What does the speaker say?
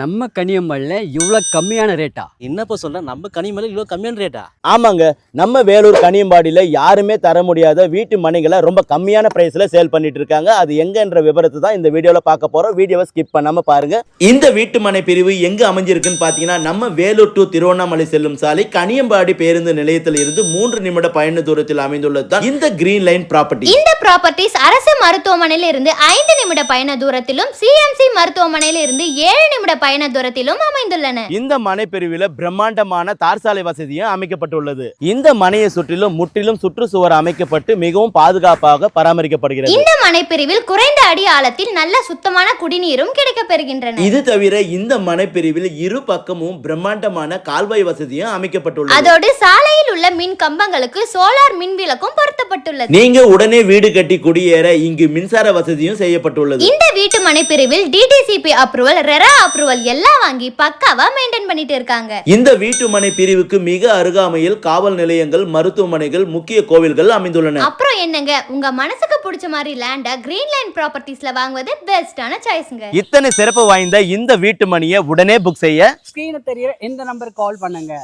நம்ம கனியம்மல்ல இவ்வளவு கம்மியான ரேட்டா? என்னப்பா சொல்ற? நம்ம கனிமலை இவ்வளோ கம்மியான ரேட்டா? ஆமாங்க, நம்ம வேலூர் கனியம்பாடியில் யாருமே தர முடியாத வீட்டு மனைகளை ரொம்ப கம்மியான பிரைஸ்ல சேல் பண்ணிட்டு இருக்காங்க. அது எங்கன்ற விவரத்தை தான் இந்த வீடியோல பார்க்க போறோம். வீடியோவை ஸ்கிப் பண்ணாம பாருங்க. இந்த வீட்டு மனை பிரிவு எங்க அமைஞ்சிருக்குன்னு பாத்தீங்கன்னா, நம்ம வேலூர் டு திருவண்ணாமலை செல்லும் சாலை கனியம்பாடி பேருந்து நிலையத்தில் இருந்து 3 நிமிட பயண தூரத்தில் அமைந்துள்ளது தான் இந்த கிரீன் லைன் ப்ராப்பர்ட்டி. இந்த ப்ராப்பர்ட்டிஸ் அரசு மருத்துவமனையில இருந்து 5 நிமிட பயண தூரத்திலும், சிஎம்சி மருத்துவமனையில இருந்து 7 நிமிட பயண தூரத்திலும் அமைந்துள்ளன. இந்த மனை பிரிவில் பிரம்மாண்டமான தார்சாலை வசதியும் அமைக்கப்பட்டுள்ளது. இந்த மனையை சுற்றிலும் முற்றிலும் சுற்றுச்சுவர் அமைக்கப்பட்டு மிகவும் பாதுகாப்பாக பராமரிக்கப்படுகிறது. இந்த மனை பிரிவில் குறைந்த அடி ஆழத்தில் நல்ல சுத்தமான குடிநீரும் கிடைக்கப்பெறுகின்றன. இது தவிர இந்த மனை பிரிவில் இரு பக்கமும் பிரம்மாண்டமான கால்வாய் வசதியும் அமைக்கப்பட்டுள்ளது. அதோடு சாலையில் உள்ள மின் கம்பங்களுக்கு சோலார் மின் விளக்கும் பொருத்தப்பட்டுள்ளது. நீங்க உடனே வீடு கட்டி குடியேற இங்கு மின்சார வசதியும் செய்யப்பட்டுள்ளது. இந்த வீட்டு மனை பிரிவில் டிடிசிபி அப்ரூவல், ரெரா அப்ரூவல் எல்லாம் வாங்கி பக்காவா மெயின்டைன் பண்ணிட்டு இருக்காங்க. இந்த வீட்டு மனை பிரிவுக்கு மிக அருகாமையில் காவல் நிலையங்கள், மருத்துவமனைகள், முக்கிய கோவில்கள் அமைந்துள்ளன. அப்புறம் என்னங்க, உங்க மனசுக்கு பிடிச்ச மாதிரி லேண்ட கிரீன் லைன் ப்ராப்பர்ட்டிஸ்ல வாங்குவது பெஸ்டான சாய்ஸ்ங்க. இத்தனை சிறப்பு வாய்ந்த இந்த வீட்டு மனையை உடனே புக் செய்ய ஸ்கிரீன்ல தெரியற இந்த நம்பர் கால் பண்ணுங்க.